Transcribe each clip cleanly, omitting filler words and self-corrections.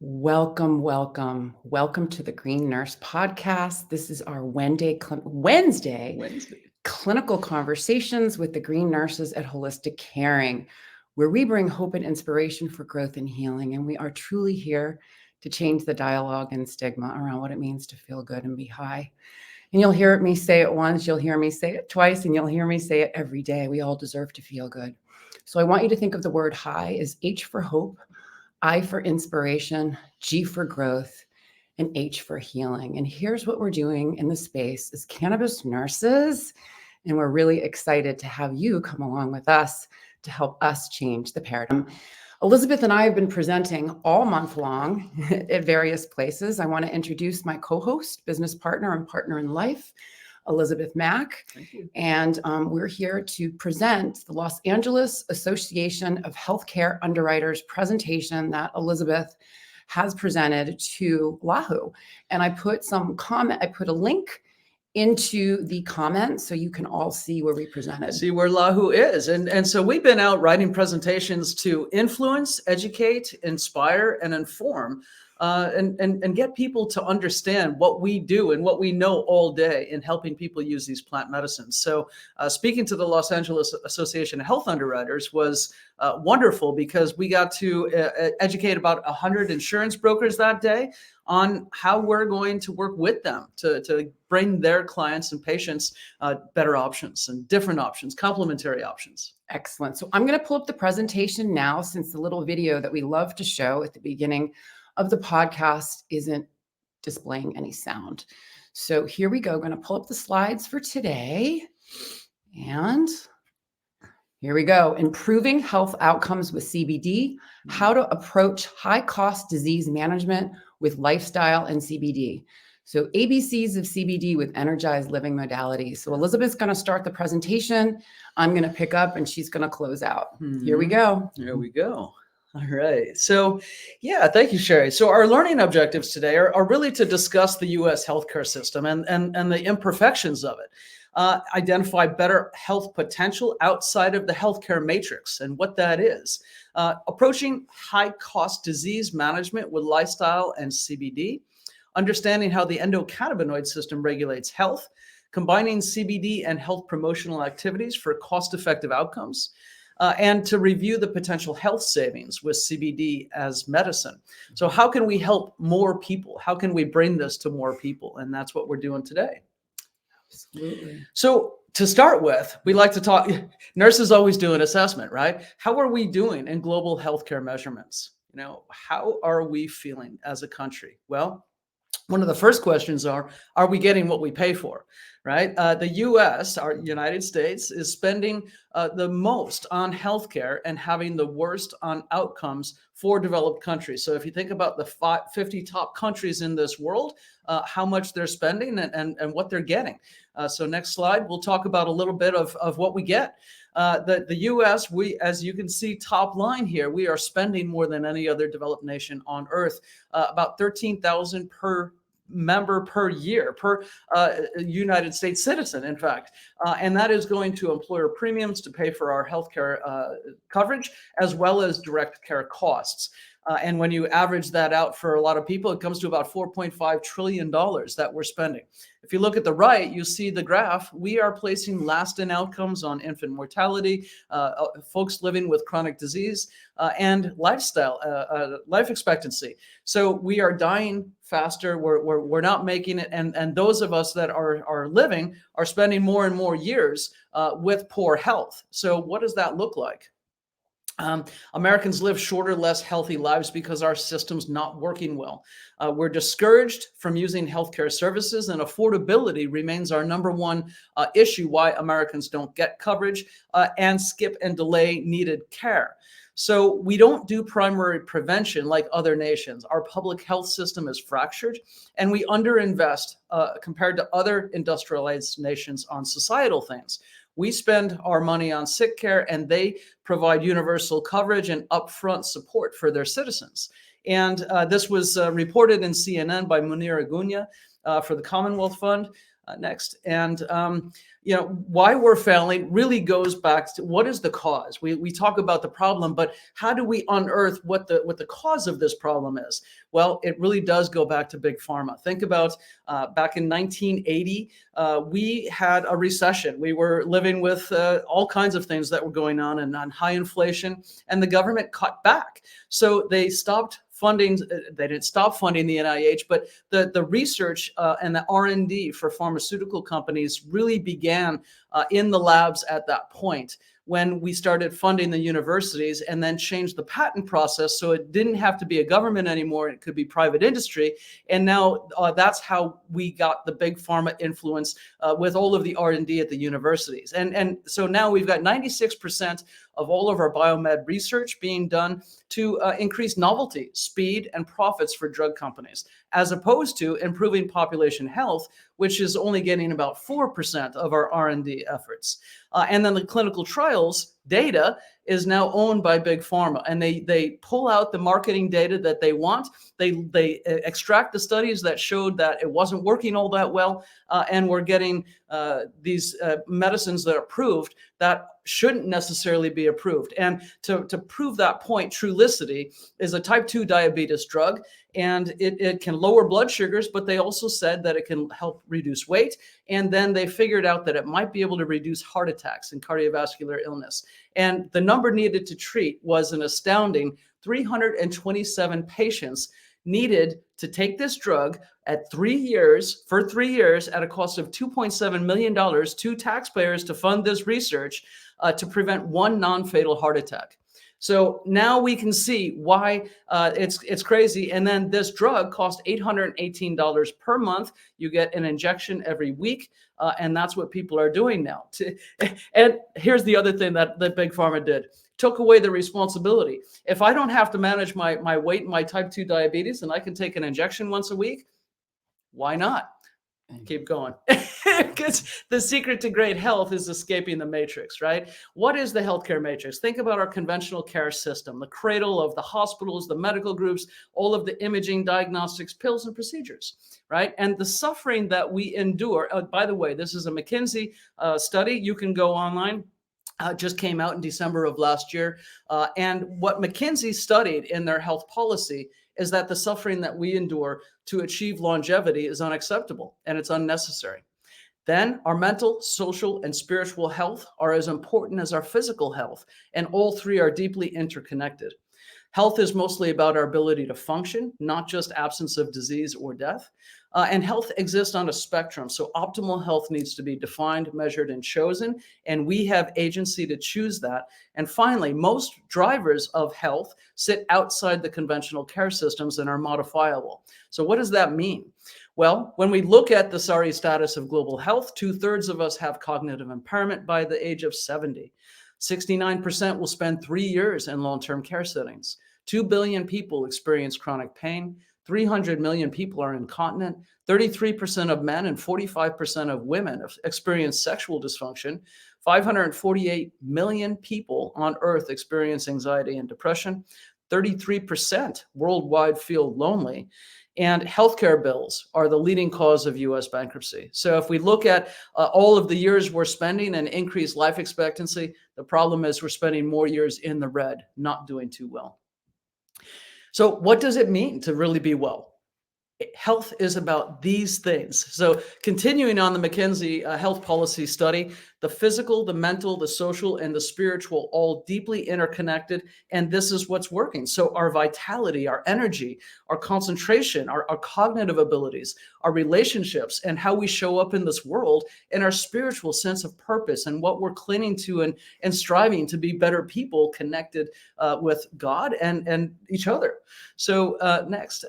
Welcome to the Green Nurse Podcast. This is our Wednesday clinical conversations with the green nurses at Holistic Caring, where we bring hope and inspiration for growth and healing. And we are truly here to change the dialogue and stigma around what it means to feel good and be high. And you'll hear me say it once, you'll hear me say it twice, and you'll hear me say it every day. We all deserve to feel good. So I want you to think of the word high as H for hope, I for inspiration, G for growth, and H for healing. And here's what we're doing in the space as cannabis nurses. And we're really excited to have you come along with us to help us change the paradigm. Elizabeth and I have been presenting all month long at various places. I want to introduce my co-host, business partner, and partner in life, Elizabeth Mack. Thank you. And we're here to present the Los Angeles Association of Healthcare Underwriters presentation that Elizabeth has presented to Lahu. And I put a link into the comments so you can all see where we presented. See where Lahu is. And so we've been out writing presentations to influence, educate, inspire, and inform, and get people to understand what we do and what we know all day in helping people use these plant medicines. So speaking to the Los Angeles Association of Health Underwriters was wonderful because we got to educate about 100 insurance brokers that day on how we're going to work with them to bring their clients and patients better options and different options, complementary options. Excellent. So I'm going to pull up the presentation now, since the little video that we love to show at the beginning of the podcast isn't displaying any sound. So here we go. I'm going to pull up the slides for today. And here we go. Improving health outcomes with CBD, how to approach high-cost disease management with lifestyle and CBD. So ABCs of CBD with energized living modalities. So Elizabeth's going to start the presentation. I'm going to pick up and she's going to close out. Here we go. Here we go. All right. So, yeah, thank you, Sherry. So our learning objectives today are really to discuss the U.S. healthcare system and the imperfections of it. Identify better health potential outside of the healthcare matrix and what that is. Approaching high-cost disease management with lifestyle and CBD. Understanding how the endocannabinoid system regulates health. Combining CBD and health promotional activities for cost-effective outcomes. And to review the potential health savings with CBD as medicine. So how can we help more people? How can we bring this to more people? And that's what we're doing today. Absolutely. So to start with, we like to talk, nurses always do an assessment, right? How are we doing in global healthcare measurements? How are we feeling as a country? Well, one of the first questions are we getting what we pay for, right? The U.S., our United States, is spending the most on healthcare and having the worst on outcomes for developed countries. So if you think about the 50 top countries in this world, how much they're spending and what they're getting. So next slide, we'll talk about a little bit of what we get. The U.S., as you can see, top line here, we are spending more than any other developed nation on earth, about $13,000 per member per year, per United States citizen, in fact. And that is going to employer premiums to pay for our healthcare coverage, as well as direct care costs. And when you average that out for a lot of people, it comes to about $4.5 trillion that we're spending. If you look at the right, you see the graph. We are placing last in outcomes on infant mortality, folks living with chronic disease, and lifestyle, life expectancy. So we are dying faster. We're not making it. And those of us that are living are spending more and more years with poor health. So what does that look like? Americans live shorter, less healthy lives because our system's not working well. We're discouraged from using healthcare services, and affordability remains our number one issue why Americans don't get coverage and skip and delay needed care. So we don't do primary prevention like other nations. Our public health system is fractured, and we underinvest compared to other industrialized nations on societal things. We spend our money on sick care, and they provide universal coverage and upfront support for their citizens. And this was reported in CNN by Munir Agunya for the Commonwealth Fund. Next. And, why we're failing really goes back to what is the cause. We talk about the problem, but how do we unearth what the cause of this problem is? Well, it really does go back to big pharma. Think about back in 1980, we had a recession. We were living with all kinds of things that were going on and on high inflation, and the government cut back. So they stopped funding. They didn't stop funding the NIH, but the research and the R&D for pharmaceutical companies really began in the labs at that point, when we started funding the universities and then changed the patent process so it didn't have to be a government anymore. It could be private industry. And now that's how we got the big pharma influence with all of the R&D at the universities. And so now we've got 96% of all of our biomed research being done to increase novelty, speed, and profits for drug companies, as opposed to improving population health, which is only getting about 4% of our R&D efforts. And then the clinical trials data is now owned by big pharma, and they pull out the marketing data that they want. They extract the studies that showed that it wasn't working all that well, and we're getting these medicines that are approved that shouldn't necessarily be approved. And to prove that point, Trulicity is a type 2 diabetes drug, and it can lower blood sugars, but they also said that it can help reduce weight. And then they figured out that it might be able to reduce heart attacks and cardiovascular illness. And the number needed to treat was an astounding 327 patients needed to take this drug at 3 years, for 3 years, at a cost of $2.7 million to taxpayers to fund this research to prevent one non-fatal heart attack. So now we can see why it's crazy. And then this drug costs $818 per month. You get an injection every week. And that's what people are doing now. And here's the other thing that Big Pharma did. Took away the responsibility. If I don't have to manage my weight and my type 2 diabetes and I can take an injection once a week, why not? Keep going. Because the secret to great health is escaping the matrix, right? What is the healthcare matrix? Think about our conventional care system, the cradle of the hospitals, the medical groups, all of the imaging, diagnostics, pills, and procedures, right? And the suffering that we endure. By the way, this is a McKinsey study. You can go online. Just came out in December of last year. And what McKinsey studied in their health policy is that the suffering that we endure to achieve longevity is unacceptable and it's unnecessary. Then our mental, social, and spiritual health are as important as our physical health, and all three are deeply interconnected. Health is mostly about our ability to function, not just absence of disease or death. And health exists on a spectrum. So optimal health needs to be defined, measured, and chosen. And we have agency to choose that. And finally, most drivers of health sit outside the conventional care systems and are modifiable. So what does that mean? Well, when we look at the sorry status of global health, 2/3 of us have cognitive impairment by the age of 70. 69% will spend 3 years in long-term care settings. 2 billion people experience chronic pain. 300 million people are incontinent. 33% of men and 45% of women experience sexual dysfunction. 548 million people on Earth experience anxiety and depression. 33% worldwide feel lonely. And healthcare bills are the leading cause of U.S. bankruptcy. So if we look at all of the years we're spending and increased life expectancy, the problem is we're spending more years in the red, not doing too well. So what does it mean to really be well? Health is about these things. So continuing on the McKinsey health policy study, the physical, the mental, the social, and the spiritual all deeply interconnected. And this is what's working. So our vitality, our energy, our concentration, our cognitive abilities, our relationships, and how we show up in this world, and our spiritual sense of purpose and what we're clinging to and striving to be better people connected with God and each other. So next,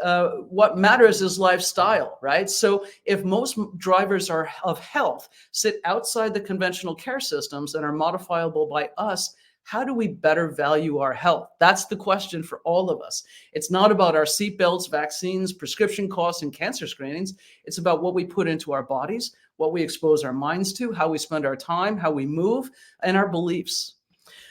what matters is lifestyle, right? So if most drivers of health sit outside the conventional care systems and are modifiable by us, how do we better value our health? That's the question for all of us. It's not about our seatbelts, vaccines, prescription costs, and cancer screenings. It's about what we put into our bodies, what we expose our minds to, how we spend our time, how we move, and our beliefs.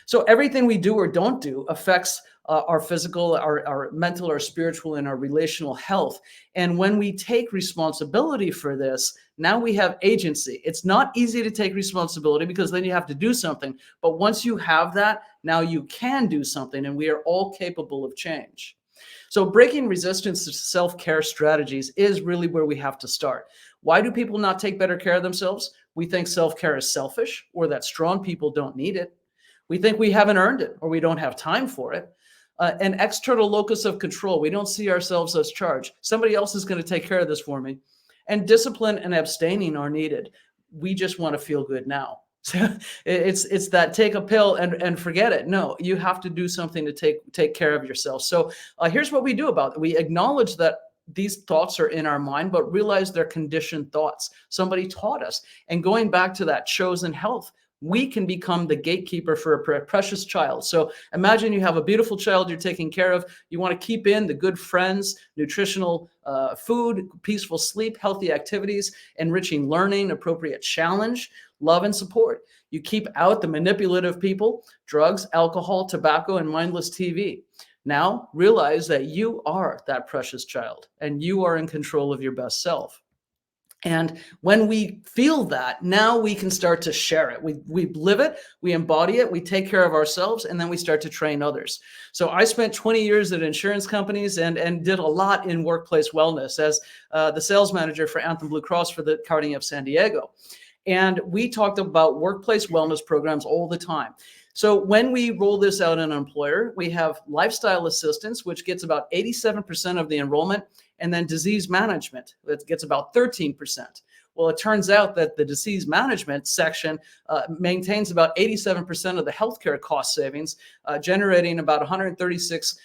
So everything we do or don't do affects our physical, our mental, our spiritual, and our relational health. And when we take responsibility for this, now we have agency. It's not easy to take responsibility because then you have to do something. But once you have that, now you can do something, and we are all capable of change. So breaking resistance to self-care strategies is really where we have to start. Why do people not take better care of themselves? We think self-care is selfish, or that strong people don't need it. We think we haven't earned it, or we don't have time for it. An external locus of control. We don't see ourselves as charged. Somebody else is going to take care of this for me. And discipline and abstaining are needed. We just want to feel good now. It's that take a pill and forget it. No, you have to do something to take care of yourself. So here's what we do about it. We acknowledge that these thoughts are in our mind, but realize they're conditioned thoughts. Somebody taught us. And going back to that chosen health, we can become the gatekeeper for a precious child. So imagine you have a beautiful child you're taking care of. You want to keep in the good friends, nutritional food, peaceful sleep, healthy activities, enriching learning, appropriate challenge, love and support. You keep out the manipulative people, drugs, alcohol, tobacco, and mindless TV. Now realize that you are that precious child and you are in control of your best self. And when we feel that, now we can start to share it. We live it, we embody it, we take care of ourselves, and then we start to train others. So I spent 20 years at insurance companies and did a lot in workplace wellness as the sales manager for Anthem Blue Cross for the County of San Diego. And we talked about workplace wellness programs all the time. So when we roll this out in an employer, we have lifestyle assistance, which gets about 87% of the enrollment, and then disease management, that gets about 13%. Well, it turns out that the disease management section maintains about 87% of the healthcare cost savings, generating about 136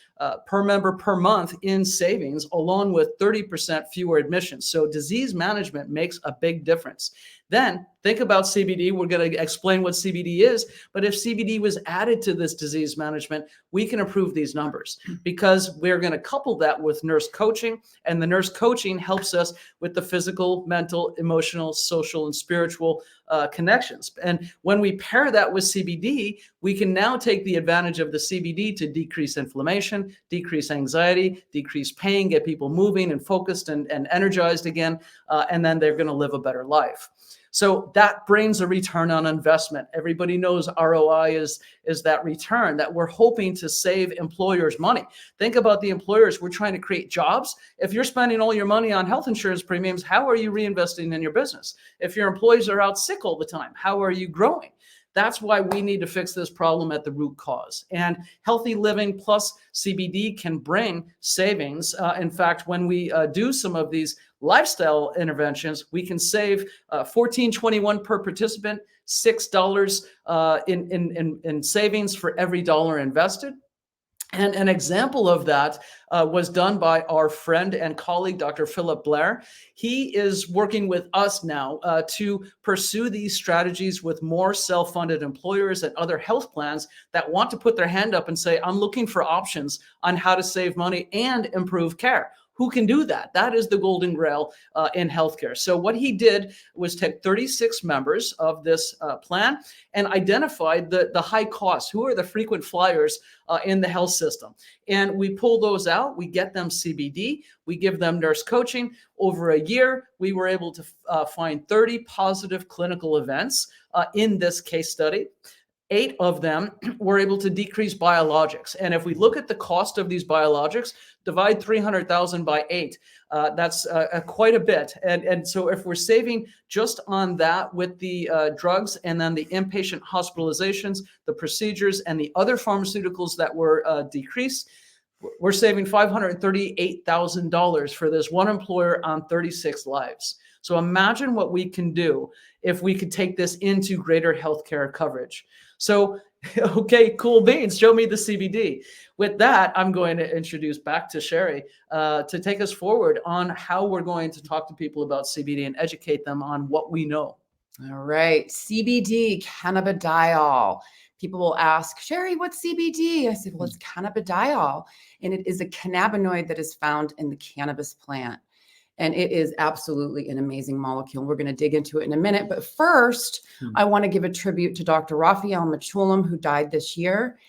per member per month in savings, along with 30% fewer admissions. So disease management makes a big difference. Then think about CBD. We're going to explain what CBD is, but if CBD was added to this disease management, we can improve these numbers because we're going to couple that with nurse coaching, and the nurse coaching helps us with the physical, mental, emotional, social, and spiritual connections. And when we pair that with CBD, we can now take the advantage of the CBD to decrease inflammation, decrease anxiety, decrease pain, get people moving and focused and energized again, and then they're going to live a better life. So that brings a return on investment. Everybody knows ROI is that return that we're hoping to save employers money. Think about the employers. We're trying to create jobs. If you're spending all your money on health insurance premiums, how are you reinvesting in your business? If your employees are out sick all the time, how are you growing? That's why we need to fix this problem at the root cause. And healthy living plus CBD can bring savings. In fact, when we do some of these lifestyle interventions, we can save $14.21 per participant, $6 in savings for every dollar invested. And an example of that was done by our friend and colleague, Dr. Philip Blair. He is working with us now to pursue these strategies with more self-funded employers and other health plans that want to put their hand up and say, I'm looking for options on how to save money and improve care. Who can do that? That is the golden grail in healthcare. So what he did was take 36 members of this plan and identified the high costs. Who are the frequent flyers in the health system? And we pull those out. We get them CBD. We give them nurse coaching. Over a year, we were able to find 30 positive clinical events in this case study. 8 of them were able to decrease biologics. And if we look at the cost of these biologics, divide 300,000 by 8, that's quite a bit. And so if we're saving just on that with the drugs and then the inpatient hospitalizations, the procedures, and the other pharmaceuticals that were decreased, we're saving $538,000 for this one employer on 36 lives. So imagine what we can do if we could take this into greater healthcare coverage. So, okay, cool beans. Show me the CBD. With that, I'm going to introduce back to Sherry to take us forward on how we're going to talk to people about CBD and educate them on what we know. All right. CBD, cannabidiol. People will ask, Sherry, what's CBD? I said, well, it's cannabidiol. And it is a cannabinoid that is found in the cannabis plant. And it is absolutely an amazing molecule. We're going to dig into it in a minute. But first, I want to give a tribute to Dr. Raphael Mechoulam, who died this year.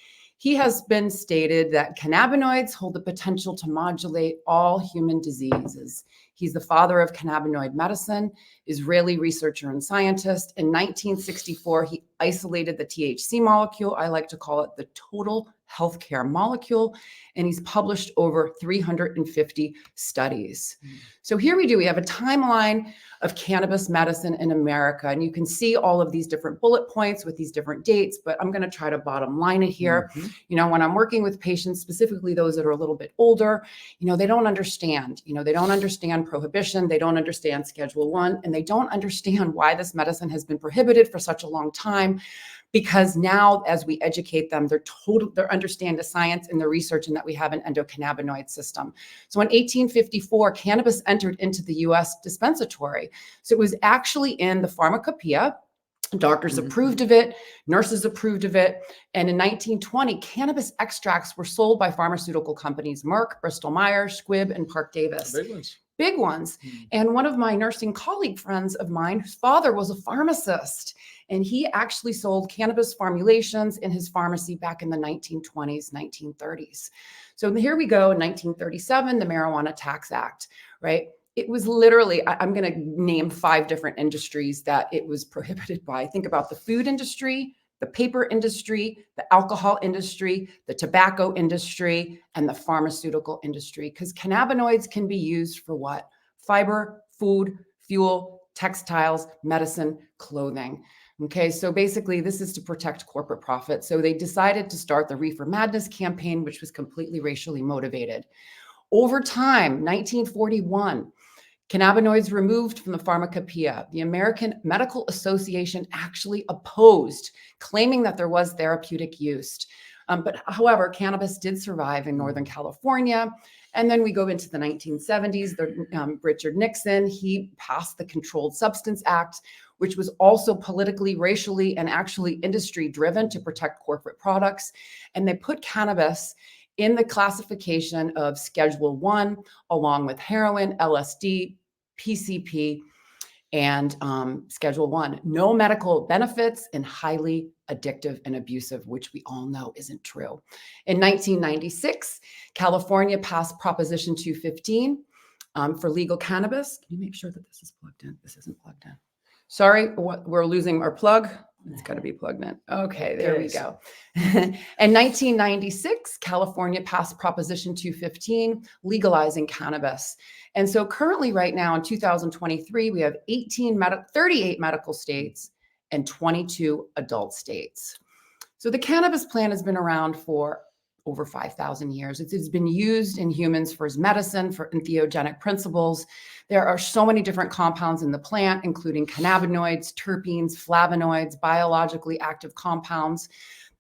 He has been stated that cannabinoids hold the potential to modulate all human diseases. He's the father of cannabinoid medicine, Israeli researcher and scientist. In 1964, he isolated the THC molecule. I like to call it the total healthcare molecule. And he's published over 350 studies. So here we have a timeline of cannabis medicine in America. And you can see all of these different bullet points with these different dates, but I'm going to try to bottom line it here. When I'm working with patients, specifically those that are a little bit older, they don't understand, they don't understand prohibition. They don't understand Schedule 1, and they don't understand why this medicine has been prohibited for such a long time. Because now, as we educate them, they're understand the science and the research, and that we have an endocannabinoid system. So in 1854, cannabis entered into the U.S. dispensatory. So it was actually in the pharmacopoeia. Doctors approved of it, nurses approved of it. And in 1920, cannabis extracts were sold by pharmaceutical companies, Merck, Bristol Myers, Squibb, and Park Davis. Big ones. And one of my nursing colleague friends of mine, whose father was a pharmacist, and he actually sold cannabis formulations in his pharmacy back in the 1920s, 1930s. So here we go in 1937, the Marijuana Tax Act, right? It was literally, I'm going to name 5 different industries that it was prohibited by. Think about the food industry, the paper industry, the alcohol industry, the tobacco industry, and the pharmaceutical industry. Because cannabinoids can be used for what? Fiber, food, fuel, textiles, medicine, clothing. Okay, so basically this is to protect corporate profit. So they decided to start the Reefer Madness campaign, which was completely racially motivated. Over time, 1941, cannabinoids removed from the pharmacopoeia. The American Medical Association actually opposed, claiming that there was therapeutic use. But however, cannabis did survive in Northern California. And then we go into the 1970s, Richard Nixon, he passed the Controlled Substance Act, which was also politically, racially, and actually industry driven to protect corporate products. And they put cannabis in the classification of Schedule 1, along with heroin, LSD, PCP, and Schedule 1. No medical benefits and highly addictive and abusive, which we all know isn't true. In 1996, California passed Proposition 215 for legal cannabis. Can you make sure that this is plugged in? This isn't plugged in. Sorry, we're losing our plug. It's got to be plugged in. Okay, there we go. In 1996, California passed Proposition 215, legalizing cannabis. And so currently right now in 2023, we have 38 medical states and 22 adult states. So the cannabis plant has been around for over 5,000 years. It's been used in humans for medicine, for entheogenic principles. There are so many different compounds in the plant, including cannabinoids, terpenes, flavonoids, biologically active compounds.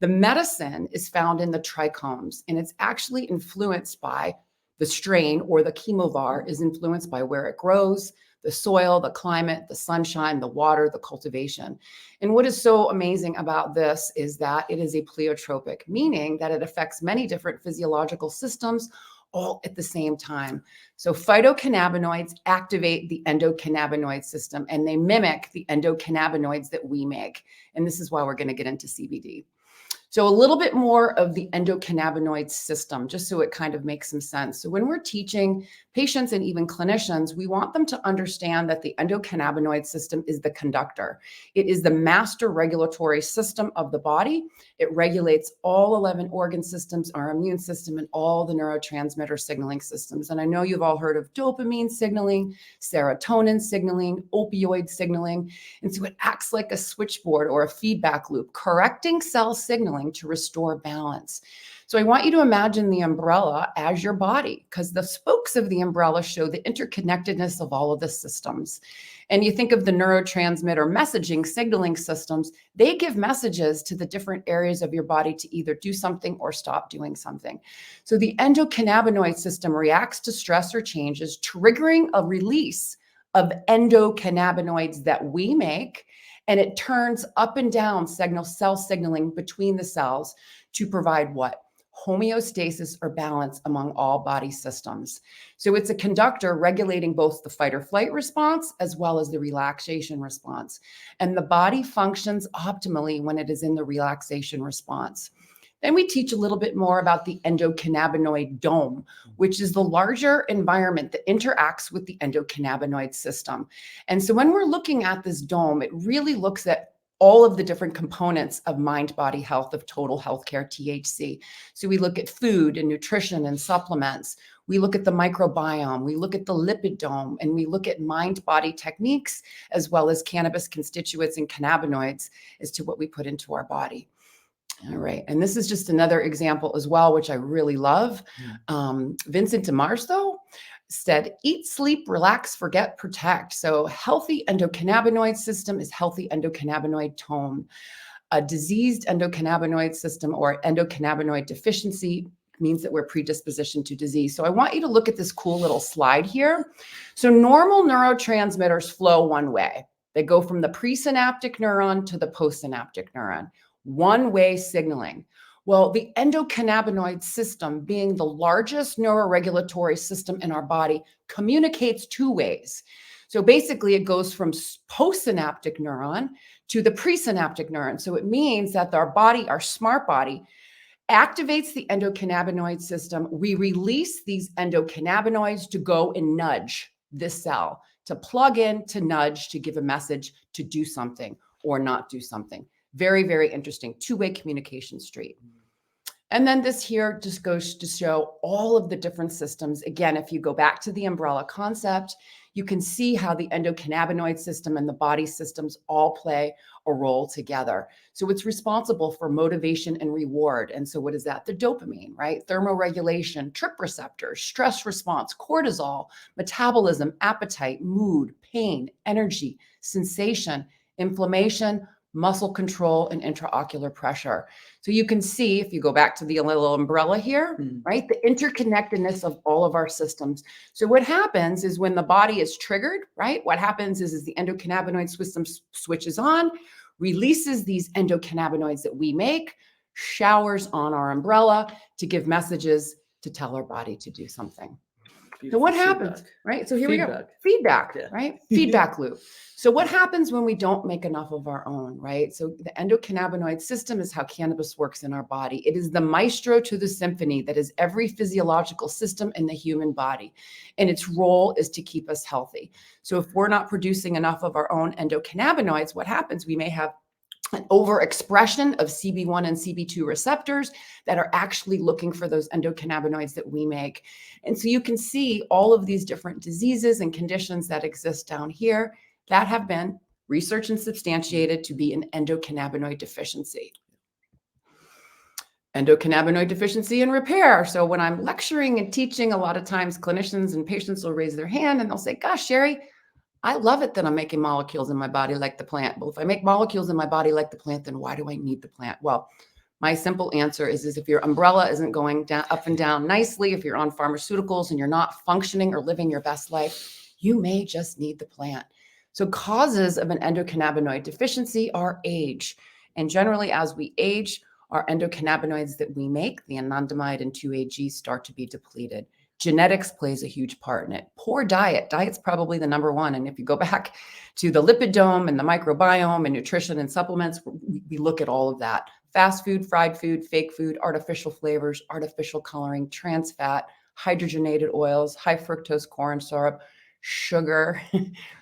The medicine is found in the trichomes, and it's actually influenced by the strain, or the chemovar is influenced by where it grows, the soil, the climate, the sunshine, the water, the cultivation. And what is so amazing about this is that it is a pleiotropic, meaning that it affects many different physiological systems all at the same time. So phytocannabinoids activate the endocannabinoid system, and they mimic the endocannabinoids that we make. And this is why we're going to get into CBD. So a little bit more of the endocannabinoid system, just so it kind of makes some sense. So when we're teaching patients and even clinicians, we want them to understand that the endocannabinoid system is the conductor. It is the master regulatory system of the body. It regulates all 11 organ systems, our immune system, and all the neurotransmitter signaling systems. And I know you've all heard of dopamine signaling, serotonin signaling, opioid signaling. And so it acts like a switchboard or a feedback loop, correcting cell signaling to restore balance. So I want you to imagine the umbrella as your body, because the spokes of the umbrella show the interconnectedness of all of the systems. And you think of the neurotransmitter messaging signaling systems, they give messages to the different areas of your body to either do something or stop doing something. So the endocannabinoid system reacts to stress or changes, triggering a release of endocannabinoids that we make, and it turns up and down cell signaling between the cells to provide what? Homeostasis or balance among all body systems. So it's a conductor regulating both the fight or flight response as well as the relaxation response. And the body functions optimally when it is in the relaxation response. Then we teach a little bit more about the endocannabinoid dome, which is the larger environment that interacts with the endocannabinoid system. And so when we're looking at this dome, it really looks at all of the different components of mind, body health, of total healthcare, THC. So we look at food and nutrition and supplements. We look at the microbiome, we look at the lipid dome, and we look at mind-body techniques, as well as cannabis constituents and cannabinoids as to what we put into our body. All right. And this is just another example as well, which I really love. Vincent DiMarzo said, eat, sleep, relax, forget, protect. So healthy endocannabinoid system is healthy endocannabinoid tone. A diseased endocannabinoid system or endocannabinoid deficiency means that we're predispositioned to disease. So I want you to look at this cool little slide here. So normal neurotransmitters flow one way. They go from the presynaptic neuron to the postsynaptic neuron. One-way signaling. Well, the endocannabinoid system, being the largest neuroregulatory system in our body, communicates two ways. So basically, it goes from postsynaptic neuron to the presynaptic neuron. So it means that our body, our smart body, activates the endocannabinoid system. We release these endocannabinoids to go and nudge this cell, to plug in, to nudge, to give a message, to do something or not do something. Very, very interesting. Two-way communication street. And then this here just goes to show all of the different systems. Again, if you go back to the umbrella concept, you can see how the endocannabinoid system and the body systems all play a role together. So it's responsible for motivation and reward. And so what is that? The dopamine, right? Thermoregulation, trip receptors, stress response, cortisol, metabolism, appetite, mood, pain, energy, sensation, inflammation, muscle control, and intraocular pressure. So you can see, if you go back to the little umbrella here, right, the interconnectedness of all of our systems. So what happens is when the body is triggered, right, what happens is the endocannabinoid system switches on, releases these endocannabinoids that we make, showers on our umbrella to give messages to tell our body to do something. So what happens, right? So here we go. Feedback, right? Feedback loop. So what happens when we don't make enough of our own, right? So the endocannabinoid system is how cannabis works in our body. It is the maestro to the symphony that is every physiological system in the human body. And its role is to keep us healthy. So if we're not producing enough of our own endocannabinoids, what happens? We may have an overexpression of CB1 and CB2 receptors that are actually looking for those endocannabinoids that we make. And so you can see all of these different diseases and conditions that exist down here that have been researched and substantiated to be an endocannabinoid deficiency. Endocannabinoid deficiency and repair. So when I'm lecturing and teaching, a lot of times clinicians and patients will raise their hand and they'll say, gosh, Sherry, I love it that I'm making molecules in my body like the plant. Well, if I make molecules in my body like the plant, then why do I need the plant? Well, my simple answer is if your umbrella isn't going down, up and down nicely, if you're on pharmaceuticals and you're not functioning or living your best life, you may just need the plant. So causes of an endocannabinoid deficiency are age. And generally, as we age, our endocannabinoids that we make, the anandamide and 2-AG, start to be depleted. Genetics plays a huge part in it. Poor diet's probably the number one. And if you go back to the lipid dome and the microbiome and nutrition and supplements, we look at all of that. Fast food, fried food, fake food, artificial flavors, artificial coloring, trans fat, hydrogenated oils, high fructose corn syrup, sugar,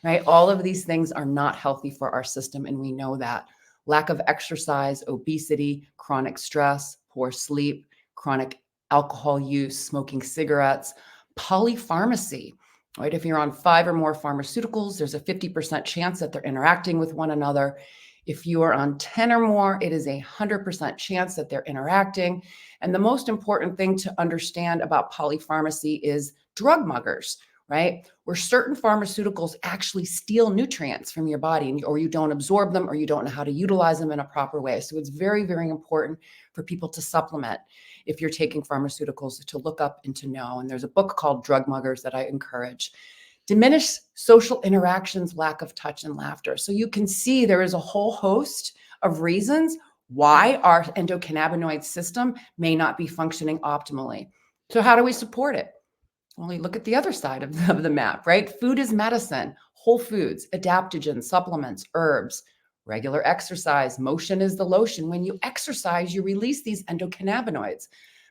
right? All of these things are not healthy for our system, and we know that. Lack of exercise, obesity, chronic stress, poor sleep, chronic alcohol use, smoking cigarettes, polypharmacy, right? If you're on 5 or more pharmaceuticals, there's a 50% chance that they're interacting with one another. If you are on 10 or more, it is a 100% chance that they're interacting. And the most important thing to understand about polypharmacy is drug muggers, right? Where certain pharmaceuticals actually steal nutrients from your body, or you don't absorb them, or you don't know how to utilize them in a proper way. So it's very, very important for people to supplement if you're taking pharmaceuticals, to look up and to know. And there's a book called Drug Muggers that I encourage. Diminish social interactions, lack of touch and laughter. So you can see there is a whole host of reasons why our endocannabinoid system may not be functioning optimally. So how do we support it? Well, you look at the other side of the map, right? Food is medicine, whole foods, adaptogens, supplements, herbs, Regular exercise. Motion is the lotion. When you exercise, you release these endocannabinoids.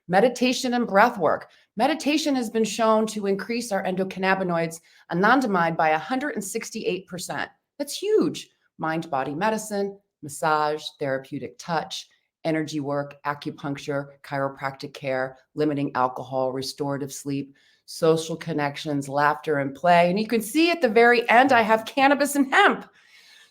Meditation and breath work. Meditation has been shown to increase our endocannabinoids, anandamide, by 168%. That's huge. Mind-body medicine, massage, therapeutic touch, energy work, acupuncture, chiropractic care, limiting alcohol, restorative sleep, social connections, laughter and play. And you can see at the very end, I have cannabis and hemp.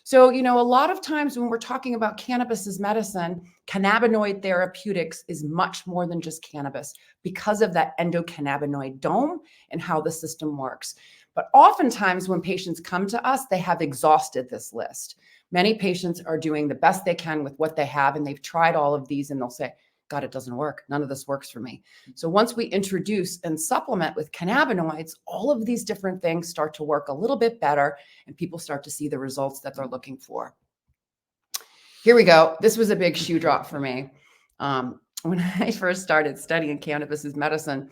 So, a lot of times when we're talking about cannabis as medicine, cannabinoid therapeutics is much more than just cannabis because of that endocannabinoid dome and how the system works. But oftentimes when patients come to us, they have exhausted this list. Many patients are doing the best they can with what they have, and they've tried all of these, and they'll say, God, it doesn't work. None of this works for me. So once we introduce and supplement with cannabinoids, all of these different things start to work a little bit better, and people start to see the results that they're looking for. Here we go. This was a big shoe drop for me. When I first started studying cannabis as medicine,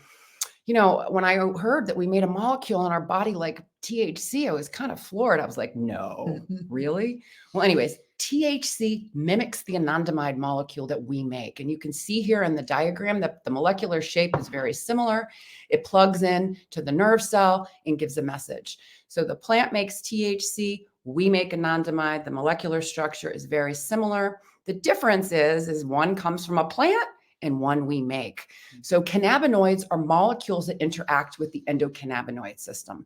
when I heard that we made a molecule in our body like THC, I was kind of floored. I was like, no, really? Well, anyways, THC mimics the anandamide molecule that we make. And you can see here in the diagram that the molecular shape is very similar. It plugs in to the nerve cell and gives a message. So the plant makes THC, we make anandamide. The molecular structure is very similar. The difference is one comes from a plant and one we make. So cannabinoids are molecules that interact with the endocannabinoid system.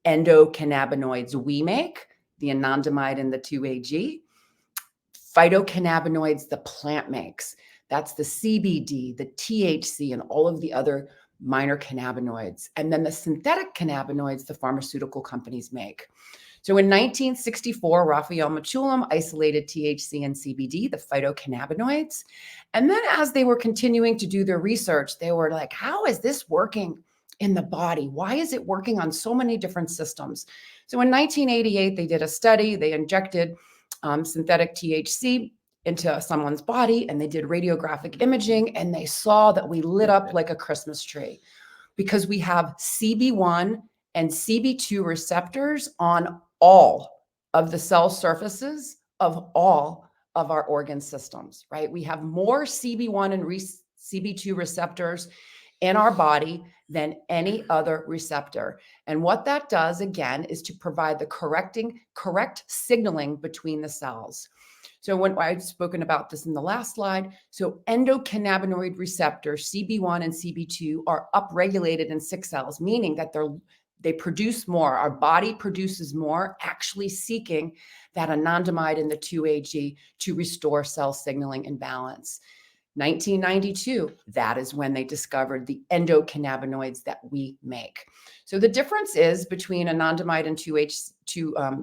Endocannabinoids we make, the anandamide and the 2-AG. Phytocannabinoids the plant makes. That's the CBD, the THC, and all of the other minor cannabinoids. And then the synthetic cannabinoids the pharmaceutical companies make. So in 1964, Raphael Mechoulam isolated THC and CBD, the phytocannabinoids. And then as they were continuing to do their research, they were like, how is this working in the body? Why is it working on so many different systems? So in 1988, they did a study. They injected synthetic THC into someone's body, and they did radiographic imaging, and they saw that we lit up like a Christmas tree because we have CB1 and CB2 receptors on all of the cell surfaces of all of our organ systems, right? We have more CB1 and CB2 receptors in our body than any other receptor. And what that does, again, is to provide the correct signaling between the cells. So when I've spoken about this in the last slide, so endocannabinoid receptors, CB1 and CB2, are upregulated in sick cells, meaning that they produce more. Our body produces more, actually seeking that anandamide and the 2-AG to restore cell signaling and balance. 1992, that is when they discovered the endocannabinoids that we make. So the difference is between anandamide and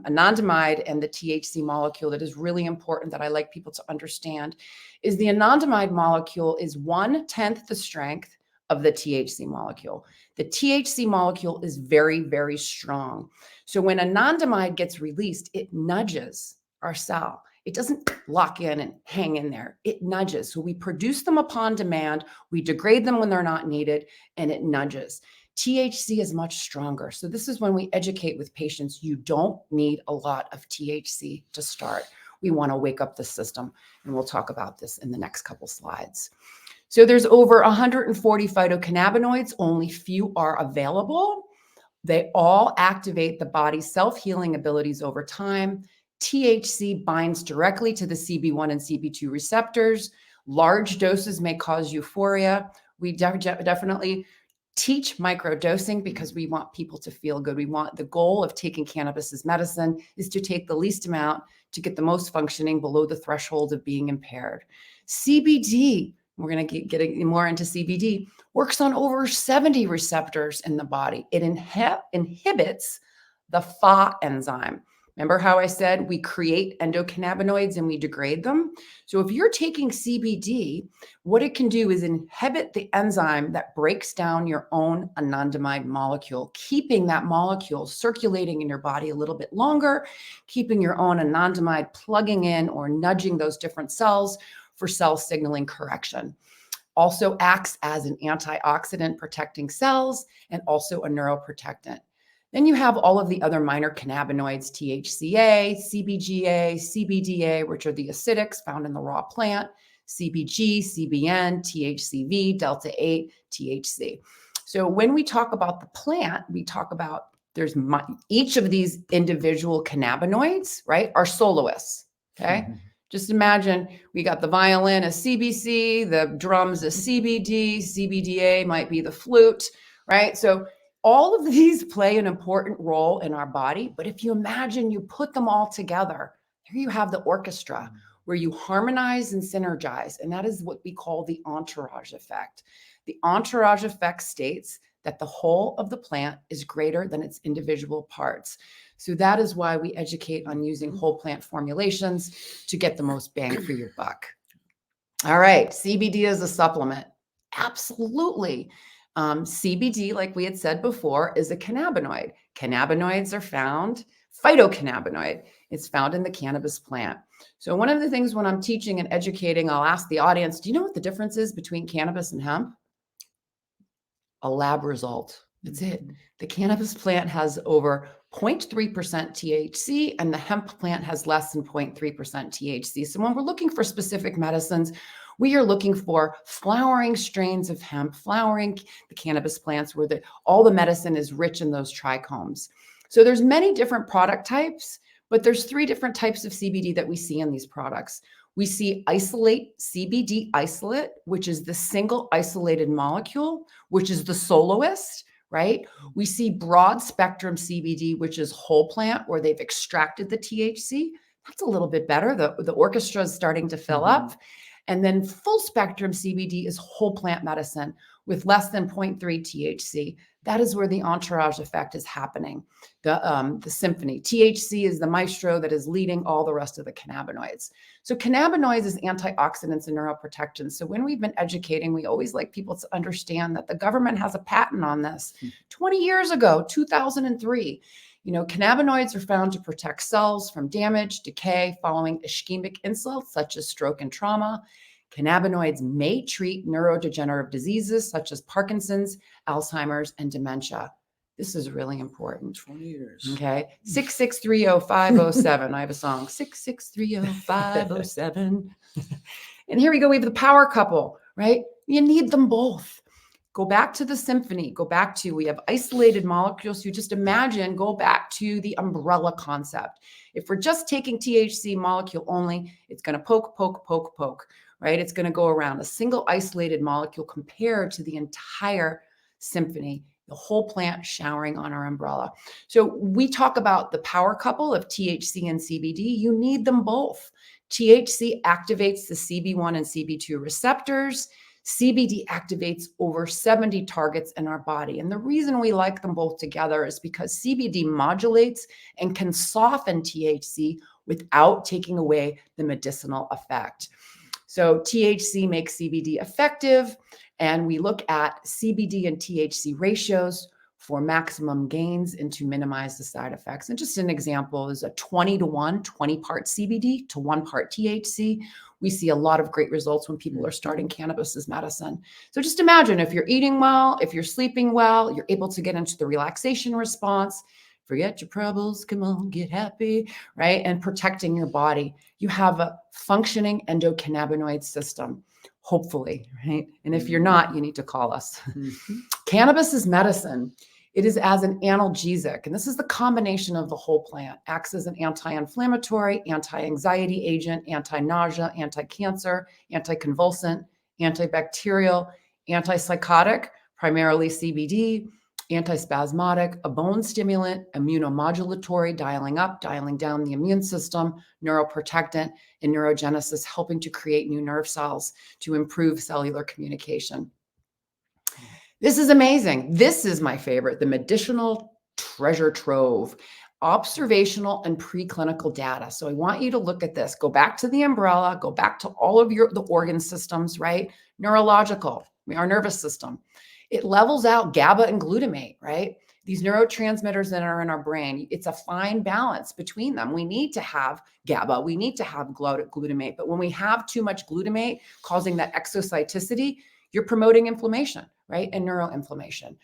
anandamide and the THC molecule that is really important that I like people to understand is the anandamide molecule is 1/10 the strength of the THC molecule. The THC molecule is very, very strong. So when anandamide gets released, it nudges our cell. It doesn't lock in and hang in there. It nudges. So we produce them upon demand. We degrade them when they're not needed, and it nudges. THC is much stronger. So this is when we educate with patients, you don't need a lot of THC to start. We want to wake up the system, and we'll talk about this in the next couple slides. So there's over 140 phytocannabinoids. Only few are available. They all activate the body's self-healing abilities over time. THC binds directly to the CB1 and CB2 receptors. Large doses may cause euphoria. We definitely teach microdosing because we want people to feel good. The goal of taking cannabis as medicine is to take the least amount to get the most functioning below the threshold of being impaired. CBD, we're going to get more into CBD, works on over 70 receptors in the body. It inhibits the Fa enzyme. Remember how I said we create endocannabinoids and we degrade them? So if you're taking CBD, what it can do is inhibit the enzyme that breaks down your own anandamide molecule, keeping that molecule circulating in your body a little bit longer, keeping your own anandamide plugging in or nudging those different cells for cell signaling correction. Also acts as an antioxidant protecting cells and also a neuroprotectant. Then you have all of the other minor cannabinoids, THCA, CBGA, CBDA, which are the acidics found in the raw plant, CBG, CBN, THCV, Delta 8, THC. So when we talk about the plant, we talk about each of these individual cannabinoids, right, are soloists, okay? Just imagine we got the violin as CBC, the drums as CBD, CBDA might be the flute, right? So all of these play an important role in our body, but if you imagine you put them all together, here you have the orchestra where you harmonize and synergize, and that is what we call the entourage effect. The entourage effect states that the whole of the plant is greater than its individual parts. So that is why we educate on using whole plant formulations to get the most bang for your buck. All right, CBD as a supplement. Absolutely. CBD, like we had said before, is a cannabinoid. Cannabinoids are found, phytocannabinoid, it's found in the cannabis plant. So one of the things when I'm teaching and educating, I'll ask the audience, do you know what the difference is between cannabis and hemp? A lab result. That's it. The cannabis plant has over 0.3% THC and the hemp plant has less than 0.3% THC. So when we're looking for specific medicines, we are looking for flowering strains of hemp, flowering the cannabis plants where all the medicine is rich in those trichomes. So there's many different product types, but there's 3 different types of CBD that we see in these products. We see isolate CBD isolate, which is the single isolated molecule, which is the soloist, right? We see broad spectrum CBD, which is whole plant, where they've extracted the THC. That's a little bit better. The orchestra is starting to fill up. And then full spectrum CBD is whole plant medicine with less than 0.3 THC. That is where the entourage effect is happening. The symphony. THC is the maestro that is leading all the rest of the cannabinoids. So cannabinoids is antioxidants and neuroprotectants. So when we've been educating, we always like people to understand that the government has a patent on this. 20 years ago, 2003, cannabinoids are found to protect cells from damage, decay following ischemic insults such as stroke and trauma. Cannabinoids may treat neurodegenerative diseases such as Parkinson's, Alzheimer's, and dementia. This is really important. 20 years. Okay. 6630507. I have a song. 6630507. And here we go. We have the power couple, right? You need them both. Go back to the symphony. We have isolated molecules. You just imagine, go back to the umbrella concept. If we're just taking THC molecule only, it's going to poke, right? It's going to go around a single isolated molecule compared to the entire symphony, the whole plant showering on our umbrella. So we talk about the power couple of THC and CBD. You need them both. THC activates the CB1 and CB2 receptors. CBD activates over 70 targets in our body. And the reason we like them both together is because CBD modulates and can soften THC without taking away the medicinal effect. So THC makes CBD effective, and we look at CBD and THC ratios for maximum gains and to minimize the side effects. And just an example is a 20-to-1, 20 part CBD to 1 part THC. We see a lot of great results when people are starting cannabis as medicine. So just imagine if you're eating well, if you're sleeping well, you're able to get into the relaxation response, forget your troubles, come on, get happy, right? And protecting your body. You have a functioning endocannabinoid system, hopefully, right? And if you're not, you need to call us. Cannabis is medicine. It is as an analgesic, and this is the combination of the whole plant. Acts as an anti-inflammatory, anti-anxiety agent, anti-nausea, anti-cancer, anti-convulsant, antibacterial, antipsychotic, primarily CBD, antispasmodic, a bone stimulant, immunomodulatory, dialing up, dialing down the immune system, neuroprotectant, and neurogenesis, helping to create new nerve cells to improve cellular communication. This is amazing. This is my favorite, the medicinal treasure trove, observational and preclinical data. So I want you to look at this. Go back to the umbrella, go back to all of the organ systems, right? Neurological, our nervous system. It levels out GABA and glutamate, right? These neurotransmitters that are in our brain, it's a fine balance between them. We need to have GABA, we need to have glutamate, but when we have too much glutamate causing that exocyticity, you're promoting inflammation, right? And neuroinflammation.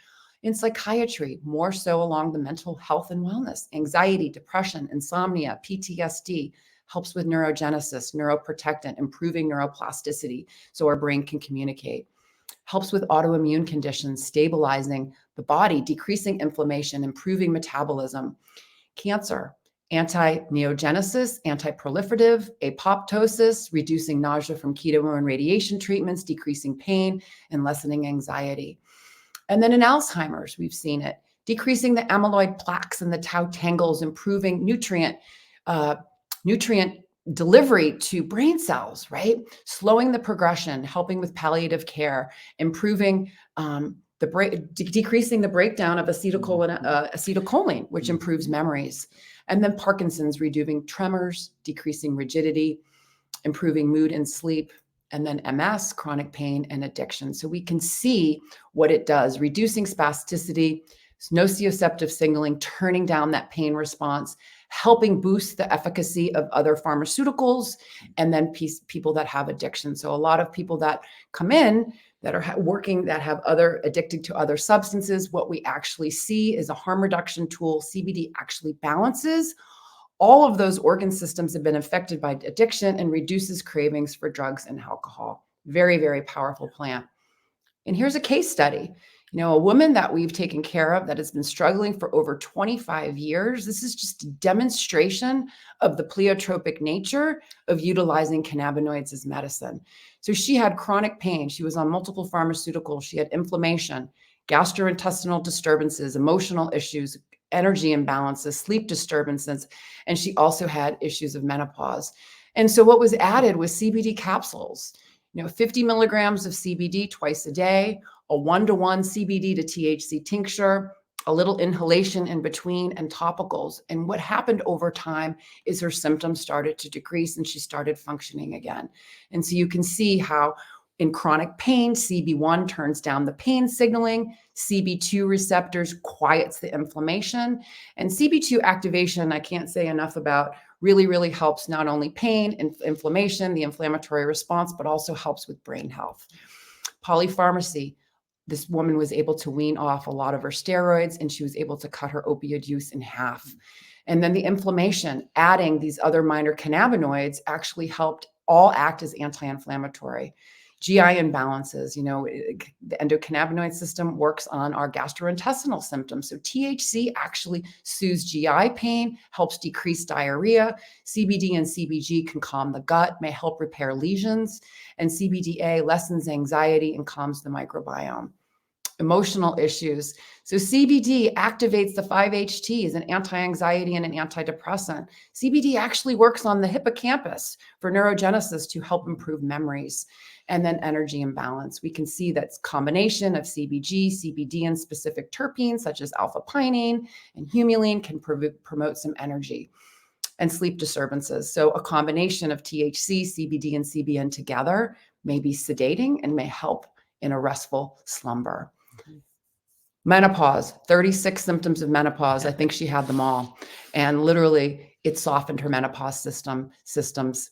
In psychiatry, more so along the mental health and wellness, anxiety, depression, insomnia, PTSD, helps with neurogenesis, neuroprotectant, improving neuroplasticity so our brain can communicate. Helps with autoimmune conditions, stabilizing the body, decreasing inflammation, improving metabolism. Cancer, anti-neogenesis, anti-proliferative, apoptosis, reducing nausea from chemo and radiation treatments, decreasing pain, and lessening anxiety. And then in Alzheimer's, we've seen it, decreasing the amyloid plaques and the tau tangles, improving nutrient delivery to brain cells, right? Slowing the progression, helping with palliative care, improving decreasing the breakdown of acetylcholine, which improves memories. And then Parkinson's, reducing tremors, decreasing rigidity, improving mood and sleep. And then MS, chronic pain and addiction. So we can see what it does, reducing spasticity, nociceptive signaling, turning down that pain response, helping boost the efficacy of other pharmaceuticals, and then people that have addiction. So a lot of people that come in that are working, that have addicted to other substances, what we actually see is a harm reduction tool. CBD actually balances all of those organ systems have been affected by addiction and reduces cravings for drugs and alcohol. Very, very powerful plant. And here's a case study. A woman that we've taken care of that has been struggling for over 25 years. This is just a demonstration of the pleiotropic nature of utilizing cannabinoids as medicine. So she had chronic pain. She was on multiple pharmaceuticals. She had inflammation, gastrointestinal disturbances, emotional issues, energy imbalances, sleep disturbances, and she also had issues of menopause. And so what was added was CBD capsules, 50 milligrams of CBD twice a day, a 1-to-1 CBD to THC tincture, a little inhalation in between, and topicals. And what happened over time is her symptoms started to decrease and she started functioning again. And so you can see how in chronic pain, CB1 turns down the pain signaling, CB2 receptors quiets the inflammation, and CB2 activation, I can't say enough about, really, really helps not only pain and inflammation, the inflammatory response, but also helps with brain health. Polypharmacy, this woman was able to wean off a lot of her steroids and she was able to cut her opioid use in half. And then the inflammation, adding these other minor cannabinoids actually helped all act as anti-inflammatory. GI imbalances, the endocannabinoid system works on our gastrointestinal symptoms. So THC actually soothes GI pain, helps decrease diarrhea. CBD and CBG can calm the gut, may help repair lesions. And CBDA lessens anxiety and calms the microbiome. Emotional issues. So CBD activates the 5-HT as an anti-anxiety and an antidepressant. CBD actually works on the hippocampus for neurogenesis to help improve memories. And then energy imbalance. We can see that's combination of CBG, CBD, and specific terpenes such as alpha-pinene and humulene can promote some energy. And sleep disturbances. So a combination of THC, CBD, and CBN together may be sedating and may help in a restful slumber. Menopause, 36 symptoms of menopause. I think she had them all. And literally, it softened her menopause systems,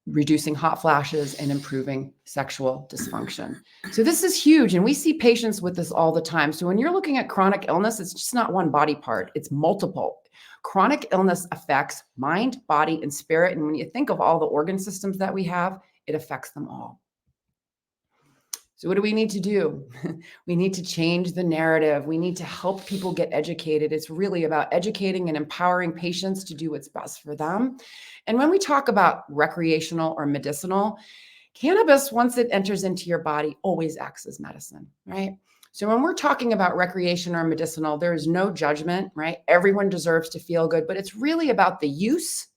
reducing hot flashes and improving sexual dysfunction. So this is huge. And we see patients with this all the time. So when you're looking at chronic illness, it's just not one body part, it's multiple. Chronic illness affects mind, body, and spirit. And when you think of all the organ systems that we have, it affects them all. So what do we need to do? We need to change the narrative. We need to help people get educated. It's really about educating and empowering patients to do what's best for them. And when we talk about recreational or medicinal, cannabis, once it enters into your body, always acts as medicine, right? So when we're talking about recreation or medicinal, there is no judgment, right? Everyone deserves to feel good, but it's really about the use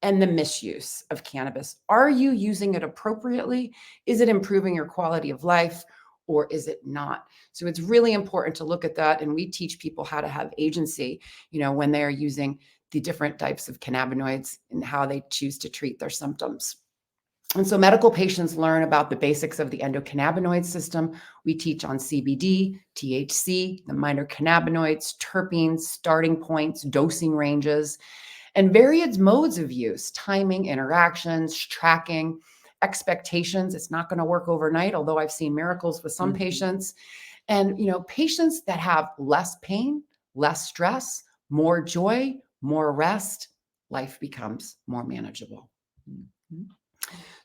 and the misuse of cannabis. Are you using it appropriately? Is it improving your quality of life or is it not? So it's really important to look at that. And we teach people how to have agency, when they're using the different types of cannabinoids and how they choose to treat their symptoms. And so medical patients learn about the basics of the endocannabinoid system. We teach on CBD, THC, the minor cannabinoids, terpenes, starting points, dosing ranges, and various modes of use, timing, interactions, tracking, expectations. It's not going to work overnight, although I've seen miracles with some patients. And, patients that have less pain, less stress, more joy, more rest, life becomes more manageable. Mhm.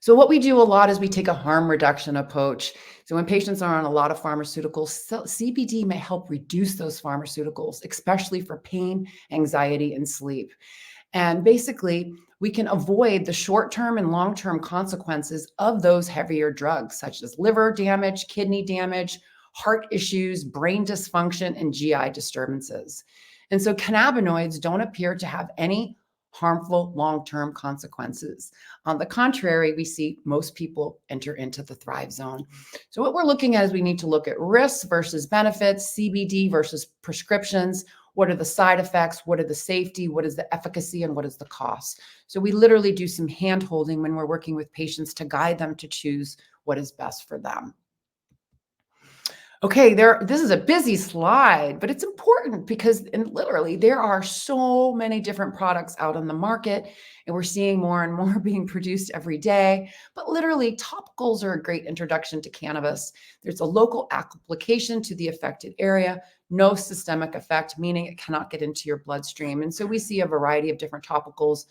So what we do a lot is we take a harm reduction approach. So when patients are on a lot of pharmaceuticals, CBD may help reduce those pharmaceuticals, especially for pain, anxiety, and sleep. And basically, we can avoid the short-term and long-term consequences of those heavier drugs, such as liver damage, kidney damage, heart issues, brain dysfunction, and GI disturbances. And so cannabinoids don't appear to have any harmful long-term consequences. On the contrary, we see most people enter into the thrive zone. So what we're looking at is we need to look at risks versus benefits, CBD versus prescriptions. What are the side effects? What are the safety? What is the efficacy? And what is the cost? So we literally do some hand holding when we're working with patients to guide them to choose what is best for them. Okay, this is a busy slide, but it's important because literally there are so many different products out on the market, and we're seeing more and more being produced every day. But literally, topicals are a great introduction to cannabis. There's a local application to the affected area, no systemic effect, meaning it cannot get into your bloodstream. And so we see a variety of different topicals,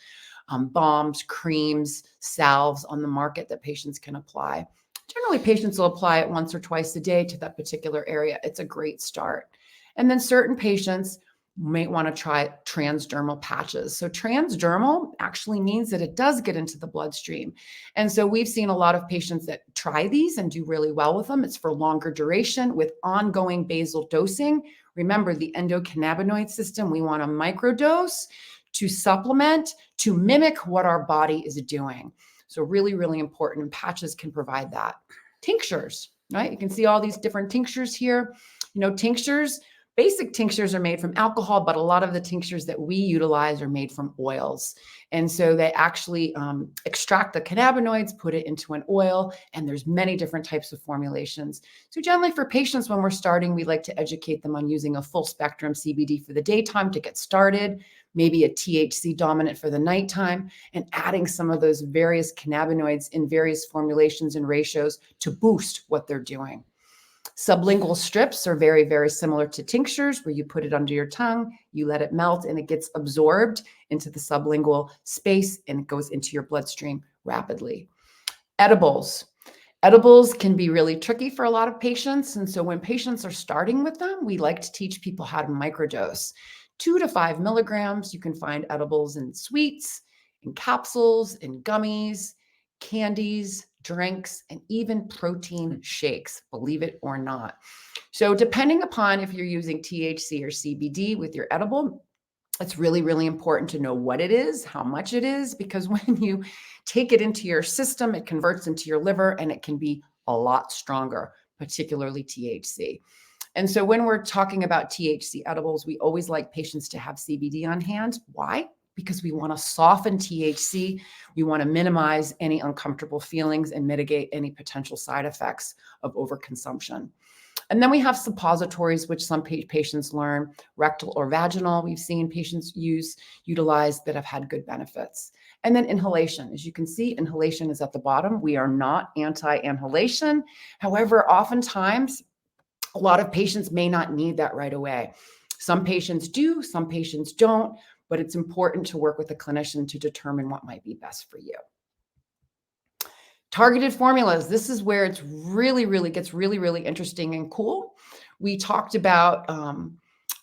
balms, creams, salves on the market that patients can apply. Generally, patients will apply it once or twice a day to that particular area. It's a great start. And then certain patients may want to try transdermal patches. So transdermal actually means that it does get into the bloodstream. And so we've seen a lot of patients that try these and do really well with them. It's for longer duration with ongoing basal dosing. Remember the endocannabinoid system, we want to microdose to supplement, to mimic what our body is doing. So really, really important, and patches can provide that. Tinctures, right? You can see all these different tinctures here. Tinctures, basic tinctures are made from alcohol, but a lot of the tinctures that we utilize are made from oils. And so they actually extract the cannabinoids, put it into an oil, and there's many different types of formulations. So generally for patients, when we're starting, we like to educate them on using a full spectrum CBD for the daytime to get started, maybe a THC dominant for the nighttime, and adding some of those various cannabinoids in various formulations and ratios to boost what they're doing. Sublingual strips are very, very similar to tinctures, where you put it under your tongue, you let it melt, and it gets absorbed into the sublingual space, and it goes into your bloodstream rapidly. Edibles. Edibles can be really tricky for a lot of patients. And so when patients are starting with them, we like to teach people how to microdose. 2 to 5 milligrams. You can find edibles in sweets, in capsules, in gummies, candies, drinks, and even protein shakes, believe it or not. So depending upon if you're using THC or CBD with your edible, it's really, really important to know what it is, how much it is, because when you take it into your system, it converts into your liver and it can be a lot stronger, particularly THC. And so when we're talking about THC edibles, we always like patients to have CBD on hand. Why? Because we want to soften THC. We want to minimize any uncomfortable feelings and mitigate any potential side effects of overconsumption. And then we have suppositories, which some patients learn, rectal or vaginal. We've seen patients utilize that have had good benefits. And then inhalation. As you can see, inhalation is at the bottom. We are not anti-inhalation. However, oftentimes, a lot of patients may not need that right away. Some patients do, some patients don't, but it's important to work with a clinician to determine what might be best for you. Targeted formulas. This is where it's really gets really interesting and cool. We talked about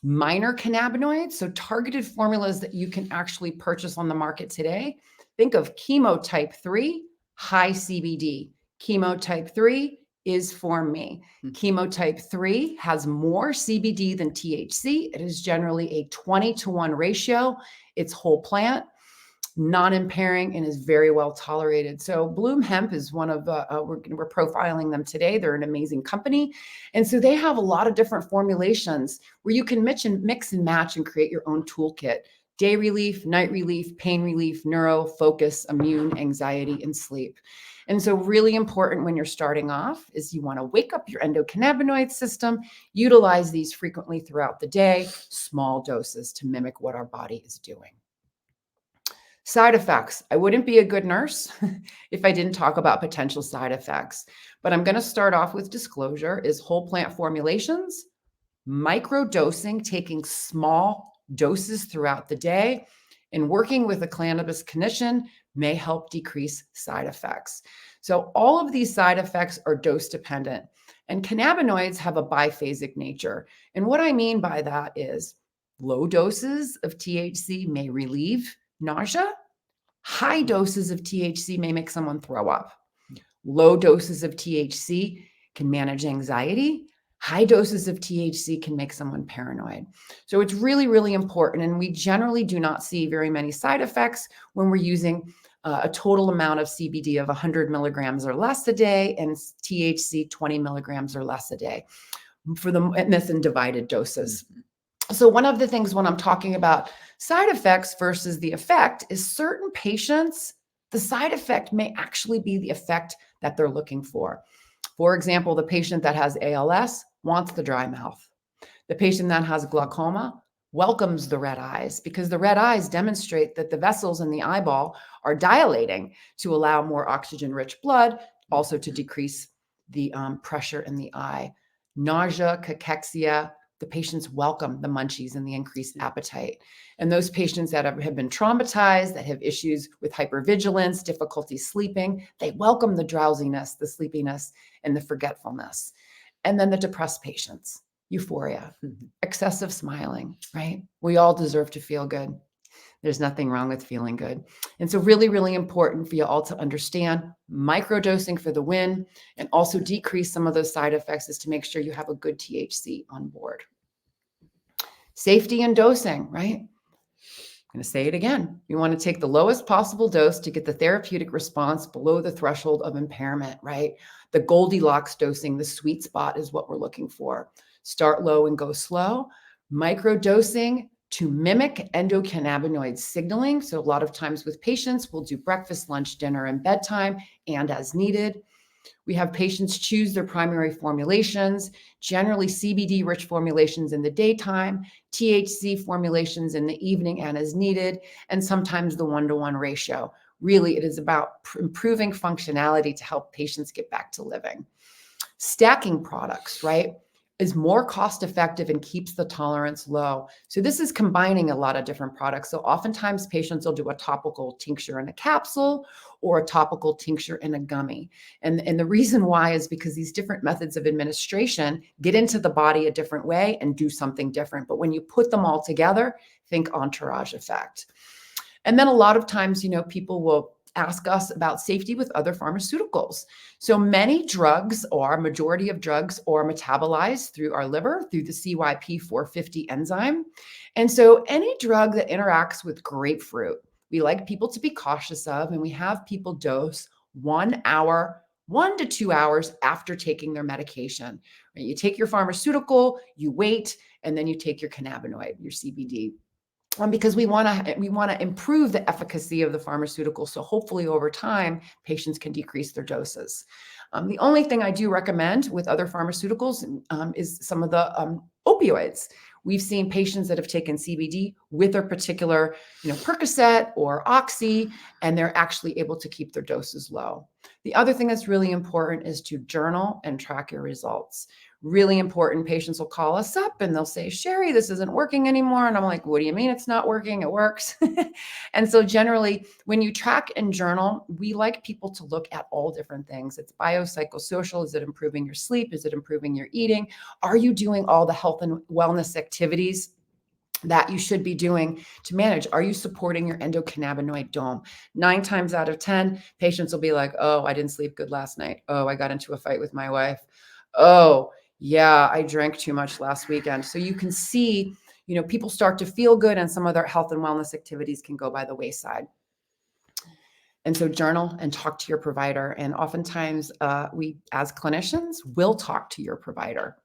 minor cannabinoids, so targeted formulas that you can actually purchase on the market today. Think of chemo type 3, high CBD. Chemo type 3 is for me. Chemo type 3 has more CBD than THC. It is generally a 20-to-1 ratio. It's whole plant, non-impairing, and is very well tolerated. So Bloom Hemp is one of we're profiling them today. They're an amazing company. And so they have a lot of different formulations where you can mix and match and create your own toolkit. Day relief, night relief, pain relief, neuro, focus, immune, anxiety, and sleep. And so really important when you're starting off is you want to wake up your endocannabinoid system, utilize these frequently throughout the day, small doses to mimic what our body is doing. Side effects. I wouldn't be a good nurse if I didn't talk about potential side effects. But I'm going to start off with disclosure is whole plant formulations, microdosing, taking small doses throughout the day, and working with a cannabis clinician may help decrease side effects. So all of these side effects are dose dependent, and cannabinoids have a biphasic nature. And what I mean by that is low doses of THC may relieve nausea. High doses of THC may make someone throw up. Low doses of THC can manage anxiety. High doses of THC can make someone paranoid. So it's really, really important. And we generally do not see very many side effects when we're using a total amount of CBD of 100 milligrams or less a day and THC 20 milligrams or less a day for the in divided doses. So one of the things when I'm talking about side effects versus the effect is certain patients, the side effect may actually be the effect that they're looking for. For example, the patient that has ALS wants the dry mouth. The patient that has glaucoma welcomes the red eyes because the red eyes demonstrate that the vessels in the eyeball are dilating to allow more oxygen-rich blood, also to decrease the pressure in the eye. Nausea, cachexia, the patients welcome the munchies and the increased appetite. And those patients that have been traumatized, that have issues with hypervigilance, difficulty sleeping, they welcome the drowsiness, the sleepiness, and the forgetfulness. And then the depressed patients, euphoria, excessive smiling, right? We all deserve to feel good. There's nothing wrong with feeling good. And so really, really important for you all to understand microdosing for the win and also decrease some of those side effects is to make sure you have a good THC on board. Safety and dosing, right? I'm going to say it again. You want to take the lowest possible dose to get the therapeutic response below the threshold of impairment, right? The Goldilocks dosing, the sweet spot is what we're looking for. Start low and go slow. Microdosing to mimic endocannabinoid signaling. So a lot of times with patients, we'll do breakfast, lunch, dinner, and bedtime, and as needed. We have patients choose their primary formulations, generally CBD-rich formulations in the daytime, THC formulations in the evening and as needed, and sometimes the 1-to-1 ratio. Really, it is about improving functionality to help patients get back to living. Stacking products, right, is more cost-effective and keeps the tolerance low. So this is combining a lot of different products. So oftentimes patients will do a topical tincture in a capsule or a topical tincture in a gummy. And the reason why is because these different methods of administration get into the body a different way and do something different. But when you put them all together, think entourage effect. And then a lot of times, people will ask us about safety with other pharmaceuticals. So many drugs, or majority of drugs, are metabolized through our liver, through the CYP450 enzyme. And so any drug that interacts with grapefruit, we like people to be cautious of, and we have people dose 1 hour, 1 to 2 hours after taking their medication. Right? You take your pharmaceutical, you wait, and then you take your cannabinoid, your CBD. Because we want to improve the efficacy of the pharmaceutical. So hopefully over time, patients can decrease their doses. The only thing I do recommend with other pharmaceuticals is some of the opioids. We've seen patients that have taken CBD with a particular, Percocet or Oxy, and they're actually able to keep their doses low. The other thing that's really important is to journal and track your results. Really important. Patients will call us up and they'll say, Sherry, this isn't working anymore. And I'm like, what do you mean it's not working? It works. And so generally, when you track and journal, we like people to look at all different things. It's biopsychosocial. Is it improving your sleep? Is it improving your eating? Are you doing all the health and wellness activities that you should be doing to manage? Are you supporting your endocannabinoid dome? 9 times out of 10, patients will be like, oh, I didn't sleep good last night. Oh, I got into a fight with my wife. Oh, yeah, I drank too much last weekend. So you can see, people start to feel good and some of their health and wellness activities can go by the wayside. And so journal and talk to your provider. And oftentimes we, as clinicians, will talk to your provider.